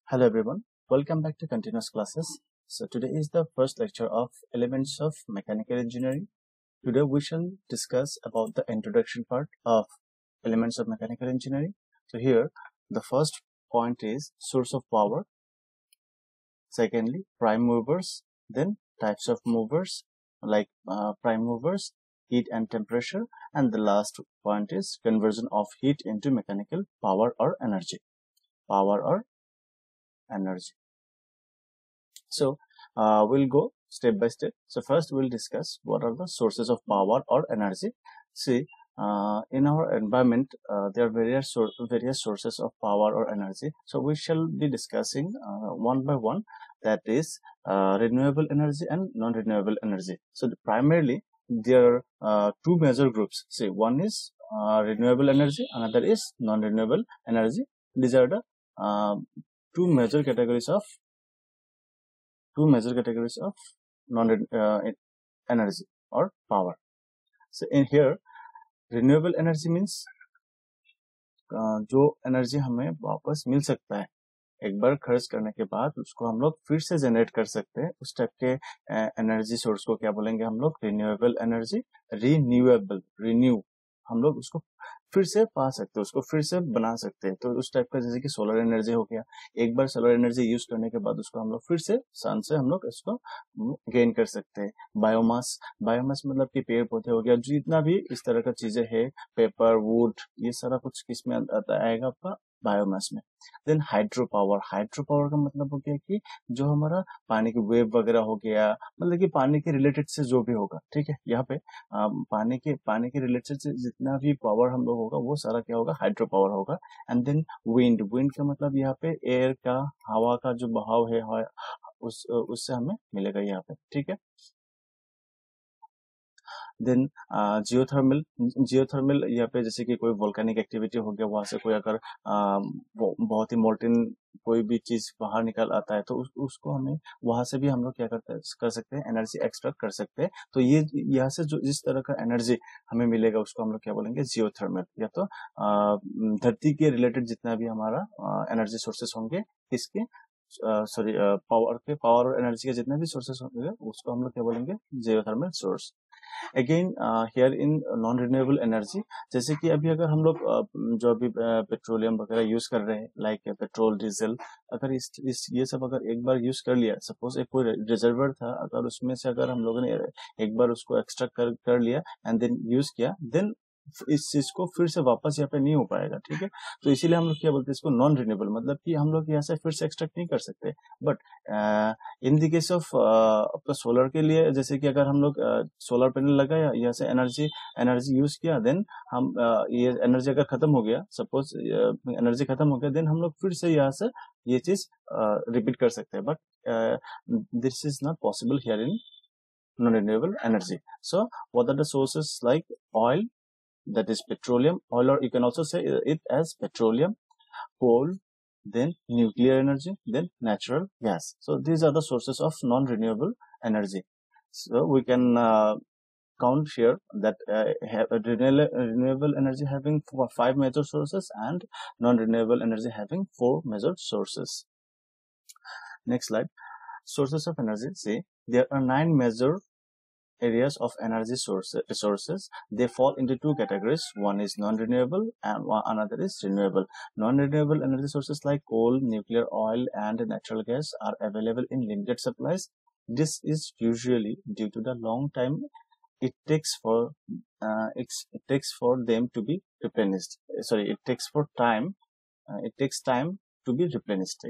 Hello everyone, welcome back to continuous classes. So today is the first lecture of Elements of Mechanical Engineering. Today we shall discuss about the introduction part of Elements of Mechanical Engineering. So here the first point is source of power, secondly prime movers, then types of movers like prime movers, heat and temperature, and the last point is conversion of heat into mechanical power or energy. So we'll go step by step. So first we'll discuss what are the sources of power or energy. See, in our environment there are various sources of power or energy. So we shall be discussing one by one, that is renewable energy and non-renewable energy. So primarily there are two major groups. See, one is renewable energy, another is non-renewable energy. These are the two major categories of non-energy or power. So in here renewable energy means जो energy हमें वापस मिल सकता है एक बार खर्च करने के बाद उसको हम लोग फिर से जनरेट कर सकते हैं, उस टाइप के एनर्जी सोर्स को क्या बोलेंगे हम लोग? Renewable energy. रिन्यू हम लोग उसको फिर से पा सकते हैं, उसको फिर से बना सकते हैं। तो उस टाइप का जैसे कि सोलर एनर्जी हो गया, एक बार सोलर एनर्जी यूज करने के बाद उसको हम लोग फिर से सन से हम लोग इसको गेन कर सकते हैं। बायोमास मतलब कि पेड़ पौधे हो गया, जितना भी इस तरह का चीजें है, पेपर, वुड, ये सारा कुछ किसमें आएगा? आपका बायोमास में। देन हाइड्रो पावर का मतलब हो गया कि जो हमारा पानी की वेव वगैरह हो गया, मतलब कि पानी के रिलेटेड से जो भी होगा, ठीक है। यहाँ पे पानी के रिलेटेड से जितना भी पावर हम लोग होगा वो सारा क्या होगा? हाइड्रो पावर होगा। एंड देन विंड का मतलब यहाँ पे एयर का, हवा का जो बहाव है उससे हमें मिलेगा यहाँ पे, ठीक है। देन जियोथर्मल यहाँ पे जैसे कि कोई वोल्केनिक एक्टिविटी हो गया, वहां से कोई अगर बहुत ही मोल्टेन कोई भी चीज बाहर निकल आता है तो उसको हमें वहां से भी हम लोग क्या कर सकते हैं? एनर्जी एक्सट्रैक्ट कर सकते हैं। तो ये यहाँ से जो जिस तरह का एनर्जी हमें मिलेगा उसको हम लोग क्या बोलेंगे? जियोथर्मल। या तो धरती के रिलेटेड जितना भी हमारा एनर्जी सोर्सेस होंगे, इसके पावर और एनर्जी के जितने भी सोर्सेस होंगे उसको हम लोग क्या बोलेंगे? Geothermal source. Again here in non renewable energy, जैसे कि अभी अगर हम लोग जो अभी पेट्रोलियम वगैरह यूज कर रहे हैं, लाइक पेट्रोल, डीजल, अगर ये सब अगर एक बार यूज कर लिया, सपोज एक कोई रिजर्वर था, अगर उसमें से अगर हम लोगों ने एक बार उसको एक्सट्रैक्ट कर लिया एंड देन यूज किया, देन इस चीज को फिर से वापस यहाँ पे नहीं हो पाएगा, ठीक है। तो इसीलिए हम लोग क्या बोलते हैं इसको? नॉन रिन्यूएबल, मतलब कि हम लोग यहाँ से फिर से एक्सट्रैक्ट नहीं कर सकते। But in the case of आपका सोलर के लिए, जैसे कि अगर हम लोग सोलर पैनल लगाया, यहाँ से एनर्जी यूज किया, देन हम ये एनर्जी अगर खत्म हो गया, सपोज एनर्जी खत्म हो गया, देन हम लोग फिर से यहाँ से ये चीज रिपीट कर सकते हैं। But this is not possible here in non-renewable energy. So what are the sources? Like oil, that is petroleum, oil, or you can also say it as petroleum, coal, then nuclear energy, then natural gas. So these are the sources of non-renewable energy. So we can count here that have renewable energy having 5 major sources and non-renewable energy having 4 major sources. Next slide. Sources of energy. See, there are 9 major areas of energy resources. They fall into 2 categories. One is non-renewable and another is renewable. Non-renewable energy sources like coal, nuclear, oil, and natural gas are available in limited supplies. This is usually due to the long time it takes for them to be replenished. It takes time to be replenished.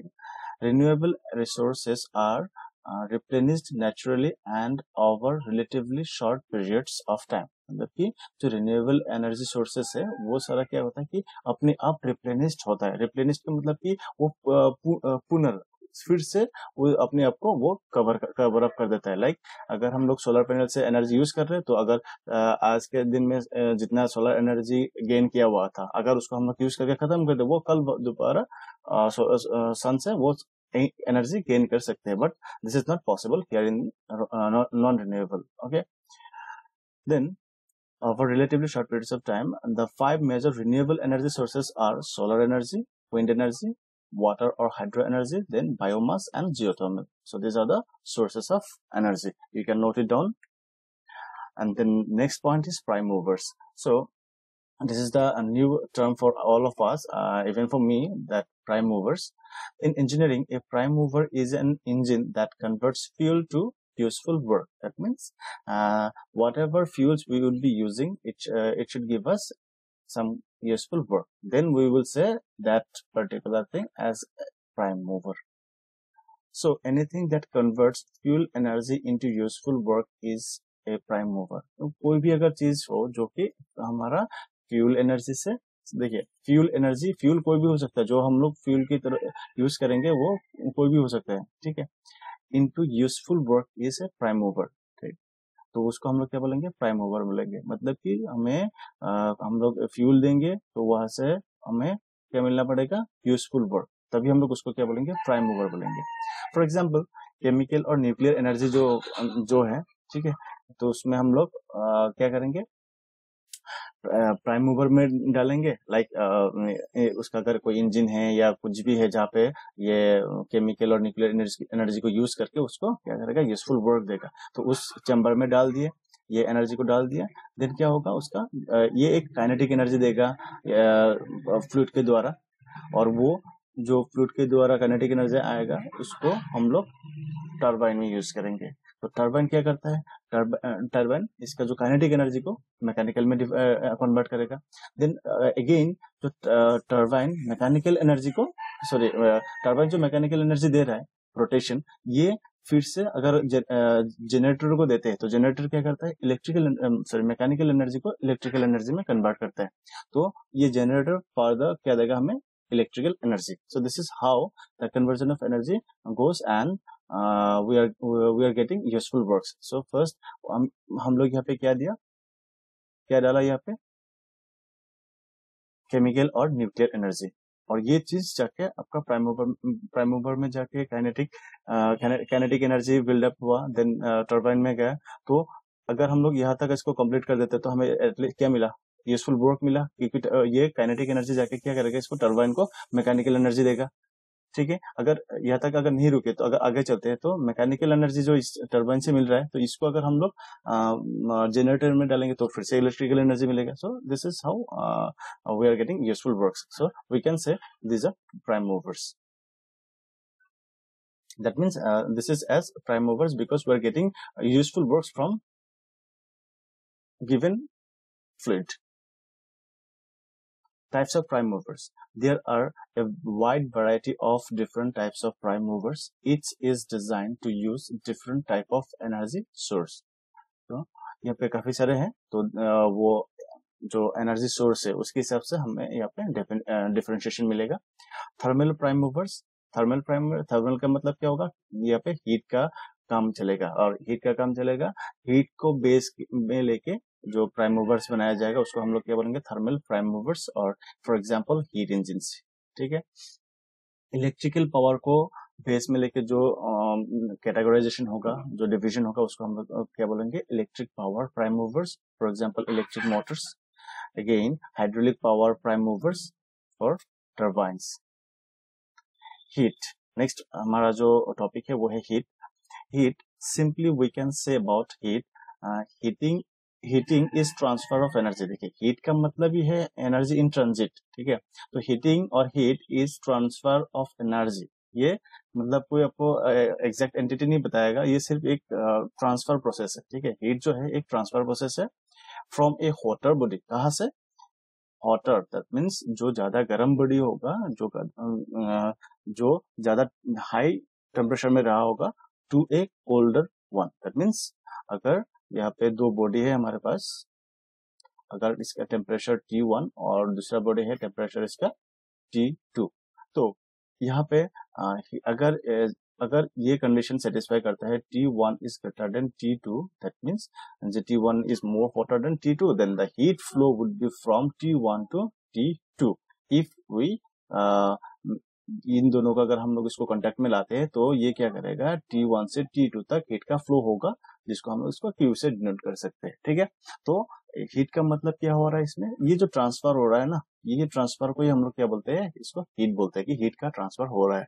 Renewable resources are replenished naturally and over relatively short periods of time. मतलब कि जो renewable energy sources है वो सारा क्या होता है कि अपने आप रिप्लेनिश्ड होता है। रिप्लेनिश्ड का मतलब कि वो फिर से वो अपने आप को वो कवर अप कर देता है। लाइक अगर हम लोग सोलर पैनल से एनर्जी यूज कर रहे हैं, तो अगर आज के दिन में जितना सोलर एनर्जी गेन किया हुआ था, अगर उसको हम लोग यूज करके खत्म कर दे, वो कल दोबारा सन से वो एनर्जी गेन कर सकते हैं। But this is not possible here in non renewable. Okay, then over relatively short periods of time, the 5 major renewable energy sources are solar energy, wind energy, water or hydro energy, then biomass and geothermal. So these are the sources of energy. You can note it down. And then next point is prime movers. So this is the new term for all of us, even for me, that prime movers. In engineering, a prime mover is an engine that converts fuel to useful work. That means whatever fuels we will be using, it should give us some useful work. Then we will say that particular thing as prime mover. So anything that converts fuel energy into useful work is a prime mover. तो कोई भी अगर चीज हो जो कि हमारा fuel energy से, देखिए फ्यूल एनर्जी, फ्यूल कोई भी हो सकता है, जो हम लोग फ्यूल की तरह यूज करेंगे वो कोई भी हो सकता है, ठीक है. Into useful work is a prime mover. ठीक, तो उसको हम लोग क्या बोलेंगे, प्राइम मूवर बोलेंगे. मतलब कि हमें हम लोग फ्यूल देंगे तो वहां से हमें क्या मिलना पड़ेगा, यूजफुल वर्क, तभी हम लोग उसको क्या बोलेंगे, प्राइम मूवर बोलेंगे. फॉर एग्जाम्पल केमिकल और न्यूक्लियर एनर्जी जो है, ठीक है, तो उसमें हम लोग क्या करेंगे, प्राइम मूवर में डालेंगे. लाइक उसका अगर कोई इंजन है या कुछ भी है जहाँ पे ये केमिकल और न्यूक्लियर एनर्जी को यूज करके उसको क्या करेगा, यूजफुल वर्क देगा. तो उस चैम्बर में डाल दिए, ये एनर्जी को डाल दिया, देन क्या होगा उसका, ये एक काइनेटिक एनर्जी देगा फ्लूइड के द्वारा, और वो जो फ्लूइड के द्वारा काइनेटिक एनर्जी आएगा उसको हम लोग टरबाइन में यूज करेंगे. तो टरबाइन क्या करता है, टरबाइन इसका जो काइनेटिक एनर्जी को मैकेनिकल में कन्वर्ट करेगा. देन अगेन जो टरबाइन मैकेनिकल एनर्जी को, सॉरी टरबाइन जो मैकेनिकल एनर्जी दे रहा है, रोटेशन, ये फिर से अगर जनरेटर को देते हैं तो जनरेटर क्या करता है, मैकेनिकल एनर्जी को इलेक्ट्रिकल एनर्जी में कन्वर्ट करता है. तो ये जनरेटर फर्दर क्या देगा हमें, electrical energy. So this is how the conversion of energy goes, and we are getting useful works. So first हम लोग यहाँ पे क्या दिया, क्या डाला यहाँ पे, केमिकल और न्यूक्लियर एनर्जी, और ये चीज जाके आपका प्राइम मूवर में जाके काइनेटिक एनर्जी बिल्डअप हुआ, देन टरबाइन में गया. तो अगर हम लोग यहाँ तक इसको कंप्लीट कर देते तो हमें एटलीस्ट क्या मिला, यूजफुल वर्क मिला, क्योंकि ये काइनेटिक एनर्जी जाके क्या करेगा, इसको टरबाइन को मैकेनिकल एनर्जी देगा. ठीक है, अगर यहाँ तक अगर नहीं रुके तो अगर आगे चलते हैं तो मैकेनिकल एनर्जी जो इस टरबाइन से मिल रहा है, तो इसको अगर हम लोग जनरेटर में डालेंगे तो फिर से इलेक्ट्रिकल एनर्जी मिलेगा. So this is how we are getting useful works. So we can say these are prime movers. That means this is as prime movers because we are getting useful works from given fluid. Types of prime movers. There are a wide variety of different types of prime movers. Each is designed to use different type of energy source. तो यहाँ पे काफी सारे हैं, तो वो जो energy source है उसके हिसाब से हमें यहाँ पे डिफरेंशिएशन मिलेगा. Thermal prime movers. थर्मल का मतलब क्या होगा, यहाँ पे हीट का काम चलेगा, और हीट का काम चलेगा, हीट को बेस में लेके जो प्राइम मूवर्स बनाया जाएगा उसको हम लोग क्या बोलेंगे, थर्मल प्राइम मूवर्स, और फॉर एग्जांपल हीट इंजिन्स. ठीक है, इलेक्ट्रिकल पावर को बेस में लेके जो कैटेगराइजेशन होगा, जो डिवीजन होगा, उसको हम लोग क्या बोलेंगे, electric power prime movers, for example electric motors. Again hydraulic power prime movers for turbines. Heat, next हमारा जो टॉपिक है वो है heat. Heat, simply we can say about heat, heating is transfer of energy. देखिए heat का मतलब ही है energy in transit. ठीक है, तो हीटिंग और heat is transfer of energy. ये मतलब कोई आपको एग्जैक्ट एंटिटी नहीं बताएगा, ये सिर्फ एक ट्रांसफर प्रोसेस है. ठीक है, हीट जो है एक ट्रांसफर प्रोसेस है फ्रॉम ए हॉटर बॉडी. कहाँ से, हॉटर, दैट मीन्स जो ज्यादा गर्म बॉडी होगा, जो ज्यादा हाई टेम्परेचर में रहा होगा, to a colder one. That means अगर यहाँ पे दो बॉडी है हमारे पास, अगर इसका टेम्परेचर T1 और दूसरा बॉडी है टेम्परेचर इसका T2, तो यहाँ पे अगर ये कंडीशन सेटिस्फाई करता है, T1 is greater than T2, that means the T1 is more hotter than T2, then the heat flow would be from T1 to T2. If we इन दोनों का अगर हम लोग इसको कांटेक्ट में लाते हैं तो ये क्या करेगा, T1 से T2 तक हीट का फ्लो होगा, जिसको हम लोग इसको Q से डिनोट कर सकते हैं. ठीक है, तो हीट का मतलब क्या हो रहा है इसमें, ये जो ट्रांसफर हो रहा है ना, ये ट्रांसफर को ही हम लोग क्या बोलते हैं, इसको हीट बोलते हैं कि हीट का ट्रांसफर हो रहा है।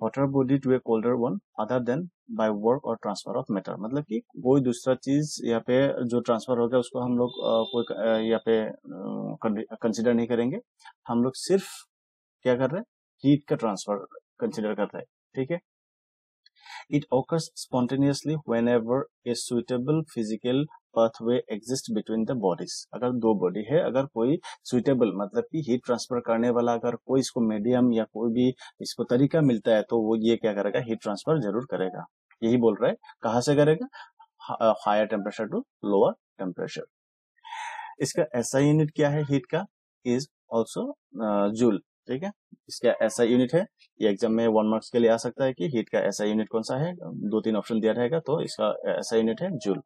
hotter body to a colder one other than by work or transfer of matter, मतलब कि कोई दूसरा चीज यहाँ पे जो ट्रांसफर हो गया उसको हम लोग कोई यहाँ पे कंसिडर नहीं करेंगे, हम लोग सिर्फ क्या कर रहे हैं, हीट का ट्रांसफर कंसिडर कर रहे हैं, ठीक है। It occurs spontaneously whenever a suitable physical pathway exists between the bodies। अगर दो बॉडी है, अगर कोई suitable मतलब कि हीट ट्रांसफर करने वाला अगर कोई इसको मीडियम या कोई भी इसको तरीका मिलता है तो वो ये क्या करेगा, हीट ट्रांसफर जरूर करेगा। यही बोल रहा है, कहाँ से करेगा, higher temperature to lower temperature. इसका SI यूनिट क्या है हीट का, इज ऑल्सो जूल, ठीक है। इसका SI यूनिट है, ये एग्जाम में 1 मार्क्स के लिए आ सकता है कि हीट का SI यूनिट कौन सा है, 2-3 ऑप्शन दिया रहेगा, तो इसका SI यूनिट है जूल।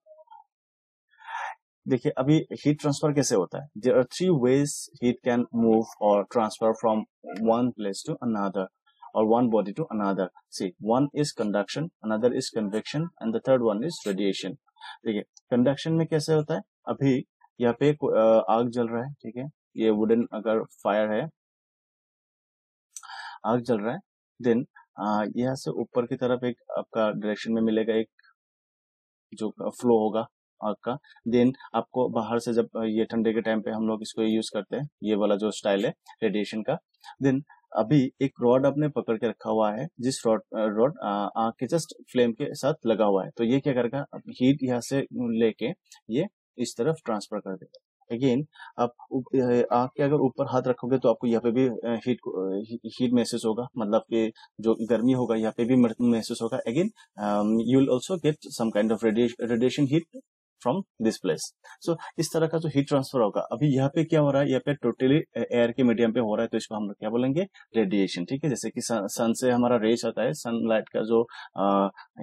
देखिए अभी हीट ट्रांसफर कैसे होता है, there are 3 ways heat can move or transfer from one place to another or one body to another। See, one is conduction, another is convection and the third one is radiation। देखिए conduction में कैसे होता है, अभी यहाँ पे आग जल रहा है, ठीक है, ये वुडन अगर फायर है, आग जल रहा है, देन यहाँ से ऊपर की तरफ एक आपका डायरेक्शन में मिलेगा एक जो फ्लो होगा आग का, देन आपको बाहर से जब ये ठंडे के टाइम पे हम लोग इसको यूज करते हैं, ये वाला जो स्टाइल है रेडिएशन का, देन अभी एक रॉड आपने पकड़ के रखा हुआ है, जिस रॉड आग के जस्ट फ्लेम के साथ लगा हुआ है, तो ये क्या करेगा, हीट यहाँ से लेके ये इस तरफ ट्रांसफर कर देगा। अगेन आप आग के अगर ऊपर हाथ रखोगे तो आपको यहाँ पे भी हीट महसूस होगा, मतलब कि जो गर्मी होगा यहाँ पे भी महसूस होगा। Again you will also get some kind of radiation heat from this place. So इस तरह का जो हीट ट्रांसफर होगा, अभी यहाँ पे क्या हो रहा है, यहाँ पे टोटली एयर के मीडियम पे हो रहा है, तो इसको हम लोग क्या बोलेंगे, रेडिएशन, ठीक है। जैसे कि सन से हमारा रेस आता है, सनलाइट का जो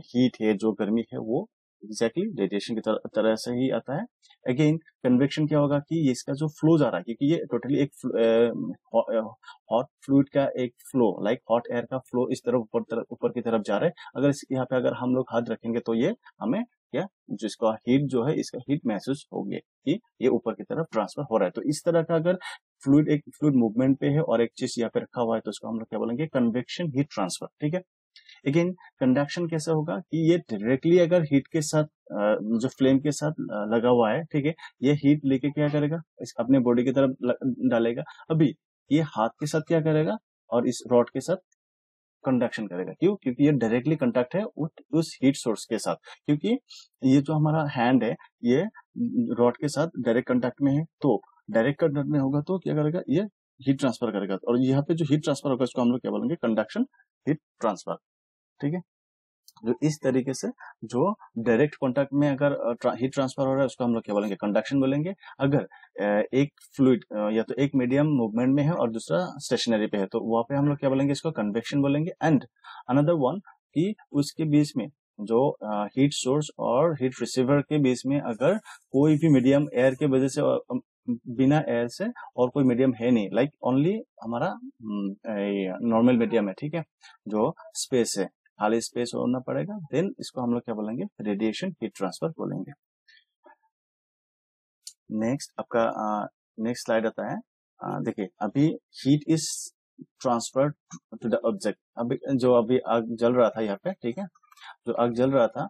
हीट है, जो गर्मी है, वो एग्जैक्टली रेडिएशन की तरह से ही आता है। अगेन कन्वेक्शन क्या होगा कि इसका जो फ्लो जा रहा है, क्योंकि ये टोटली एक हॉट फ्लूइड का एक फ्लो, लाइक हॉट एयर का फ्लो इस तरफ ऊपर की तरफ जा रहा है। अगर यहाँ पे अगर हम लोग हाथ रखेंगे तो ये हमें क्या, जिसका हीट जो है, इसका हीट महसूस होगी कि ये ऊपर की तरफ ट्रांसफर हो रहा है। तो इस तरह का अगर एक फ्लूइड मूवमेंट पे है और एक चीज यहाँ पे रखा हुआ है, तो इसको हम लोग क्या बोलेंगे, कन्वेक्शन हीट ट्रांसफर, ठीक है। अगेन कंडक्शन कैसे होगा कि ये डायरेक्टली अगर हीट के साथ जो फ्लेम के साथ लगा हुआ है, ठीक है, ये हीट लेके क्या करेगा, इस अपने बॉडी की तरफ डालेगा। अभी ये हाथ के साथ क्या करेगा, और इस रॉड के साथ कंडक्शन करेगा। क्यों, क्योंकि ये डायरेक्टली कंटैक्ट है उस हीट सोर्स के साथ, क्योंकि ये जो हमारा हैंड है ये रॉड के साथ डायरेक्ट कंटैक्ट में है, तो डायरेक्ट कंटैक्ट में होगा तो क्या करेगा, ये हीट ट्रांसफर करेगा। और यहाँ पे जो हीट ट्रांसफर होगा इसको हम लोग क्या बोलेंगे, कंडक्शन हीट ट्रांसफर, ठीक है। जो इस तरीके से जो डायरेक्ट कांटेक्ट में अगर हीट ट्रांसफर हो रहा है उसको हम लोग क्या बोलेंगे, कंडक्शन बोलेंगे। अगर एक फ्लूइड या तो एक मीडियम मूवमेंट में है और दूसरा स्टेशनरी पे है, तो वहां पे हम लोग क्या बोलेंगे, इसको कन्वेक्शन बोलेंगे। एंड अनदर वन कि उसके बीच में जो हीट सोर्स और हीट रिसीवर के बीच में अगर कोई भी मीडियम एयर के वजह से बिना एयर से और कोई मीडियम है नहीं, लाइक ओनली हमारा नॉर्मल मीडियम है, ठीक है, जो स्पेस है, खाली स्पेस होना पड़ेगा, देन इसको हम लोग क्या बोलेंगे, रेडिएशन हीट ट्रांसफर बोलेंगे। नेक्स्ट आपका नेक्स्ट स्लाइड आता है, देखिए अभी heat is transfer to the object. अभी जो अभी आग जल रहा था यहाँ पे, ठीक है, जो आग जल रहा था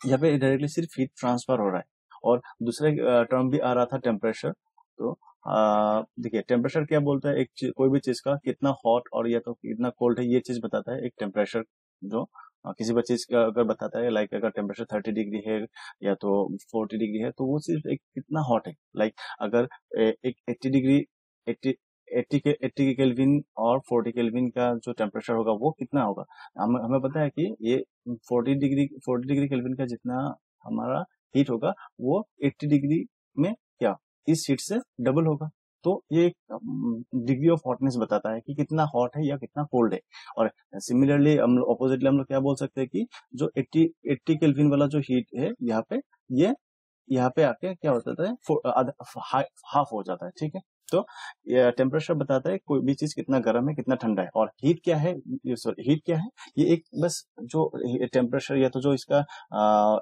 यहाँ पे डायरेक्टली सिर्फ हीट ट्रांसफर हो रहा है, और दूसरे टर्म भी आ रहा था टेम्परेचर। तो देखिए टेम्परेचर क्या बोलता है, एक कोई भी चीज का कितना हॉट और या तो कितना कोल्ड है, ये चीज बताता है एक टेम्परेचर। जो किसी भी चीज का अगर बताता है, लाइक अगर टेम्परेचर 30 डिग्री है या तो 40 डिग्री है, तो वो सिर्फ एक कितना हॉट है। लाइक अगर एक 80 डिग्री 80 के केल्विन और 40 केल्विन का जो टेम्परेचर होगा वो कितना होगा, हमें पता है कि ये 40 डिग्री केल्विन का जितना हमारा हीट होगा वो 80 डिग्री में क्या इस हीट से डबल होगा। तो ये डिग्री ऑफ हॉटनेस बताता है कि कितना हॉट है या कितना कोल्ड है। और सिमिलरली हम लोग ऑपोजिटली हम लोग क्या बोल सकते हैं कि जो 80 केल्विन वाला जो हीट है यहाँ पे, ये यहाँ पे आके क्या होता है, हाफ हो जाता है, ठीक है। तो ये टेम्परेचर बताता है कोई भी चीज कितना गर्म है कितना ठंडा है, और हीट क्या है, सॉरी हीट क्या है, ये एक बस जो टेम्परेचर या तो जो इसका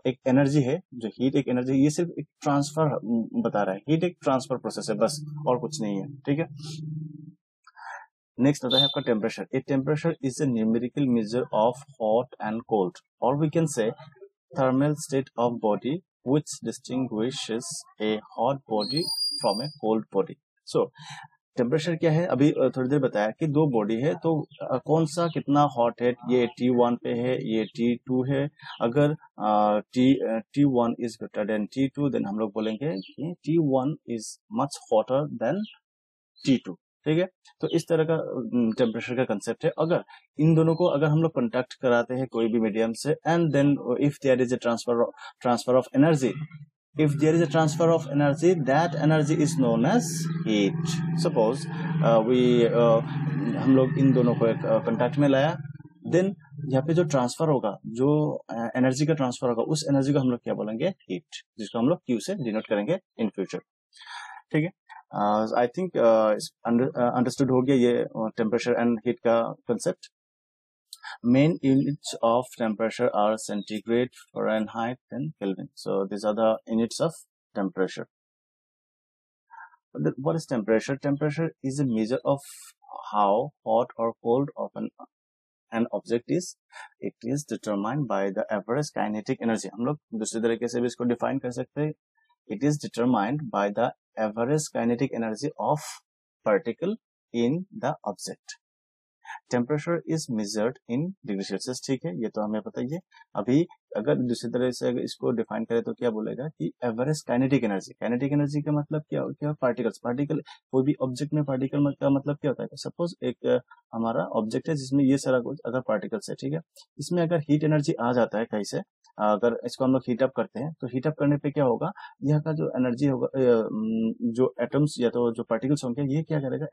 एक एनर्जी है, जो हीट एक एनर्जी, ये सिर्फ एक ट्रांसफर बता रहा है, हीट एक ट्रांसफर प्रोसेस है बस, और कुछ नहीं है, ठीक है। नेक्स्ट आता है आपका temperature. A temperature is a numerical measure of hot and cold, और we can say thermal state of body which distinguishes a hot body from a cold body. So temperature क्या है, अभी थोड़ी देर बताया कि दो बॉडी है, तो कौन सा कितना हॉट है, ये T1 पे है, ये T2 है। अगर T1 is greater than T2, then हम लोग बोलेंगे कि T1 is much hotter then T2, ठीक है। तो इस तरह का टेम्परेचर का कंसेप्ट है। अगर इन दोनों को अगर हम लोग कंडक्ट कराते हैं कोई भी मीडियम से, and then if there is a transfer of energy, if there is a transfer of energy, that energy is known as heat. Suppose हम लोग इन दोनों को एक कंटैक्ट में लाया, देन यहाँ पे जो ट्रांसफर होगा, जो एनर्जी का ट्रांसफर होगा, उस एनर्जी को हम लोग क्या बोलेंगे, हीट, जिसको हम लोग Q से डिनोट करेंगे इन फ्यूचर, ठीक है। आई थिंक अंडरस्टूड हो गया ये टेम्परेचर एंड हीट का concept. Main units of temperature are centigrade, Fahrenheit, and Kelvin. So these are the units of temperature. What is temperature? Temperature is a measure of how hot or cold of an object is. It is determined by the average kinetic energy. हम लोग दूसरे तरीके से भी इसको define कर सकते हैं. It is determined by the average kinetic energy of particle in the object. Temperature is measured in degree Celsius, ठीक है, ये तो हमें पता ही है। अभी अगर दूसरी तरह से अगर इसको डिफाइन करें तो क्या बोलेगा कि average kinetic energy. Kinetic energy का मतलब क्या पार्टिकल, कोई भी ऑब्जेक्ट में पार्टिकल का मतलब क्या होता है। सपोज एक हमारा ऑब्जेक्ट है जिसमें ये सारा कुछ अगर पार्टिकल्स है, ठीक है, इसमें अगर हीट एनर्जी आ जाता है कहीं से, अगर इसको हम लोग हीट अप करते हैं, तो हीट अप करने पे क्या होगा, यहाँ का जो एनर्जी होगा, जो एटम्स या तो जो पार्टिकल्स होंगे, ये क्या करेगा,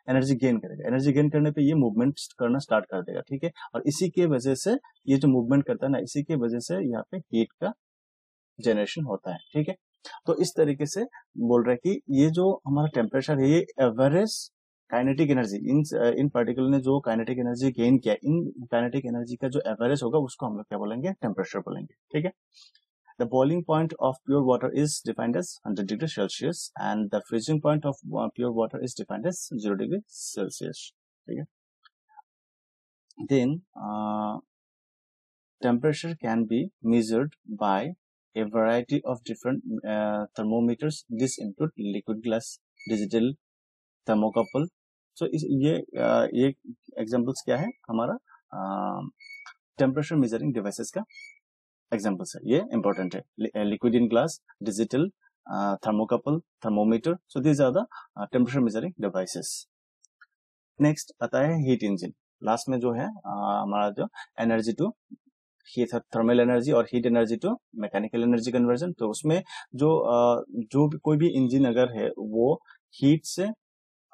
एनर्जी गेन करेगा। एनर्जी गेन करने पे ये मूवमेंट करना स्टार्ट कर देगा, ठीक है, और इसी के वजह से ये जो मूवमेंट करता है ना, इसी के वजह से यहाँ पे हीट का जनरेशन होता है, ठीक है। तो इस तरीके से बोल रहा है कि ये जो हमारा टेम्परेचर है, ये एवरेज काइनेटिक एनर्जी, इन पार्टिकल ने जो काइनेटिक एनर्जी गेन किया, इन काइनेटिक एनर्जी का जो एवरेज होगा, उसको हम लोग क्या बोलेंगे, टेम्परेचर बोलेंगे, ठीक है। The boiling point of pure water is defined as 100 degrees Celsius, and the freezing point of pure water is defined as 0 degrees Celsius. ठीक है। Then temperature can be measured by a variety of different thermometers. This include liquid glass, digital thermocouple. So ये examples क्या है हमारा temperature measuring devices का examples है, ये important है। Liquid in glass, digital thermocouple, thermometer. So these are the temperature measuring devices. Next आता है heat engine. लास्ट में जो है हमारा जो एनर्जी टू थर्मल एनर्जी और heat energy to mechanical energy conversion. तो उसमें जो कोई भी इंजन अगर है वो हीट से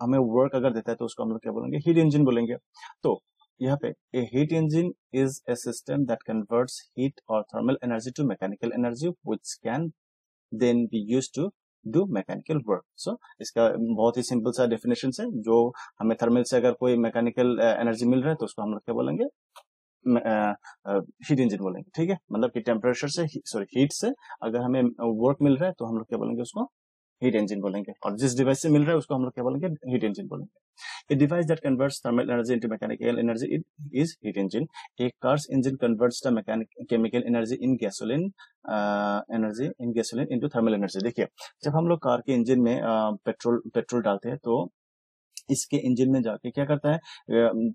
हमें वर्क अगर देता है तो उसको हम लोग क्या बोलेंगे, हीट इंजन बोलेंगे। तो यहाँ पे a heat engine is a system that converts heat or thermal energy to mechanical energy which can then be used to do mechanical work. So इसका बहुत ही सिंपल सा डेफिनेशन है, जो हमें थर्मल से अगर कोई मैकेनिकल एनर्जी मिल रहा है तो उसको हम लोग क्या बोलेंगे, हीट इंजन बोलेंगे, ठीक है। मतलब कि टेम्परेचर से, सॉरी हीट से अगर हमें वर्क मिल रहा है तो हम लोग क्या बोलेंगे, उसको हीट इंजन बोलेंगे, और जिस डिवाइस से मिल रहा है उसको हम लोग क्या बोलेंगे, हीट इंजन बोलेंगे। A device that converts thermal energy into mechanical energy is heat engine. A cars engine converts the chemical energy in gasoline into thermal energy. देखिए, जब हम लोग कार के इंजन में पेट्रोल डालते हैं तो इसके इंजन में जाके क्या करता है,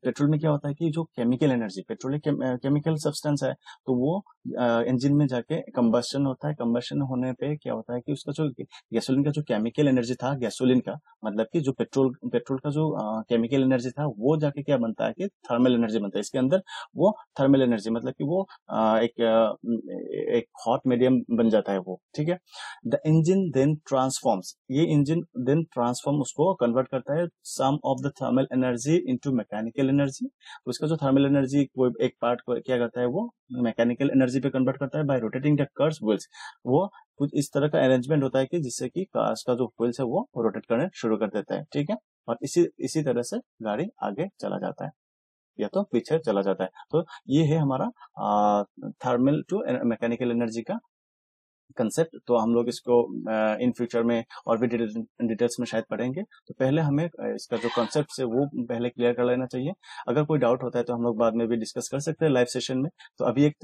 पेट्रोल में क्या होता है कि जो केमिकल एनर्जी, पेट्रोल एक केमिकल सब्सटेंस है, तो वो इंजन में जाके कंबशन होता है। कंबशन होने पे क्या होता है कि उसका जो गैसोलीन का जो केमिकल एनर्जी था, गैसोलीन का मतलब कि जो पेट्रोल का जो केमिकल एनर्जी था, वो जाके क्या बनता है कि थर्मल एनर्जी बनता है इसके अंदर। वो थर्मल एनर्जी मतलब कि वो एक हॉट मीडियम बन जाता है वो, ठीक है। द इंजन देन ट्रांसफॉर्म्स, ये इंजन देन ट्रांसफॉर्म उसको कन्वर्ट करता है some of the thermal energy into mechanical energy. तो इसका जो थर्मल एनर्जी कोई एक पार्ट को क्या करता है, वो मैकेनिकल एनर्जी पे कन्वर्ट करता है bye rotating the cars wheels. वो कुछ इस तरह का अरेंजमेंट होता है कि जिससे कि कार्स का जो व्हील्स है वो रोटेट करने शुरू कर देता है, ठीक है। और इसी तरह से गाड़ी आगे चला जाता है या तो पीछे चला जाता है। तो ये है हमारा थर्मल टू मैकेनिकल एनर्जी का कंसेप्ट। तो हम लोग इसको इन फ्यूचर में और भी डिटेल्स में शायद पढ़ेंगे। तो पहले हमें इसका जो कॉन्सेप्ट है वो पहले क्लियर कर लेना चाहिए। अगर कोई डाउट होता है तो हम लोग बाद में भी डिस्कस कर सकते हैं लाइव सेशन में। तो अभी एक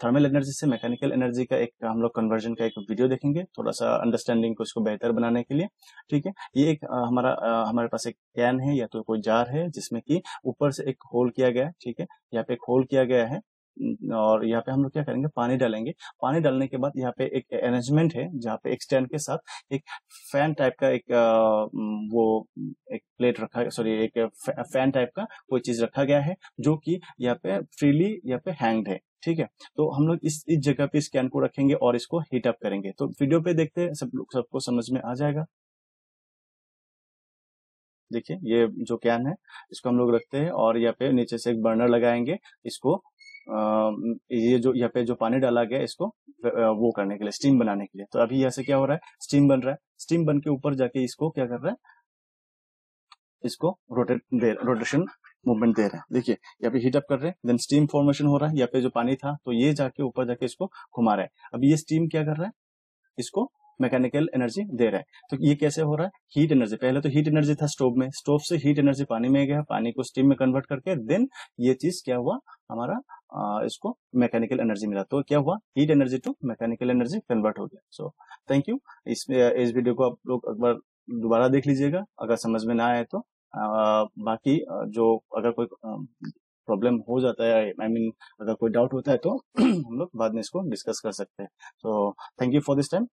थर्मल एनर्जी से मैकेनिकल एनर्जी का एक हम लोग कन्वर्जन का एक वीडियो देखेंगे, थोड़ा सा अंडरस्टैंडिंग को इसको बेहतर बनाने के लिए, ठीक है। ये एक हमारे पास एक कैन है या तो कोई जार है जिसमें कि ऊपर से एक होल किया गया है, ठीक है। यहाँ पे एक होल किया गया है और यहाँ पे हम लोग क्या करेंगे, पानी डालेंगे। पानी डालने के बाद यहाँ पे एक अरेंजमेंट है जहाँ पे एक स्टैंड के साथ एक फैन टाइप का एक प्लेट रखा, सॉरी एक फैन टाइप का कोई चीज रखा गया है जो कि यहाँ पे फ्रीली यहाँ पे हैंग्ड है, ठीक है। तो हम लोग इस जगह पे इस कैन को रखेंगे और इसको हीट अप करेंगे। तो वीडियो पे देखते हैं, सबको समझ में आ जाएगा। देखिए ये जो कैन है इसको हम लोग रखते हैं और यहाँ पे नीचे से एक बर्नर लगाएंगे। इसको ये जो यहाँ पे जो पानी डाला गया इसको वो करने के लिए, स्टीम बनाने के लिए। तो अभी यहाँ से क्या हो रहा है, स्टीम बन रहा है। स्टीम बन के ऊपर जाके इसको क्या कर रहा है, इसको रोटेशन मूवमेंट दे रहे हैं। देखिए यहाँ पे हीट अप कर रहे हैं, देन स्टीम फॉर्मेशन हो रहा है। यहाँ पे जो पानी था तो ये जाके ऊपर जाके इसको घुमा रहा है। अभी ये स्टीम क्या कर रहा है, इसको मैकेनिकल एनर्जी दे रहा है। तो ये कैसे हो रहा है, हीट एनर्जी। पहले तो हीट एनर्जी था स्टोव में, स्टोव से हीट एनर्जी पानी में गया, पानी को स्टीम में कन्वर्ट करके देन ये चीज क्या हुआ हमारा, इसको मैकेनिकल एनर्जी मिला। तो क्या हुआ, heat energy to mechanical energy convert हो गया। So thank you. इस वीडियो को आप लोग एक बार दोबारा देख लीजिएगा अगर समझ में ना आए तो। बाकी जो अगर कोई प्रॉब्लम हो जाता है, आई मीन अगर कोई डाउट होता है तो हम लोग बाद में इसको डिस्कस कर सकते हैं। तो thank you for this time.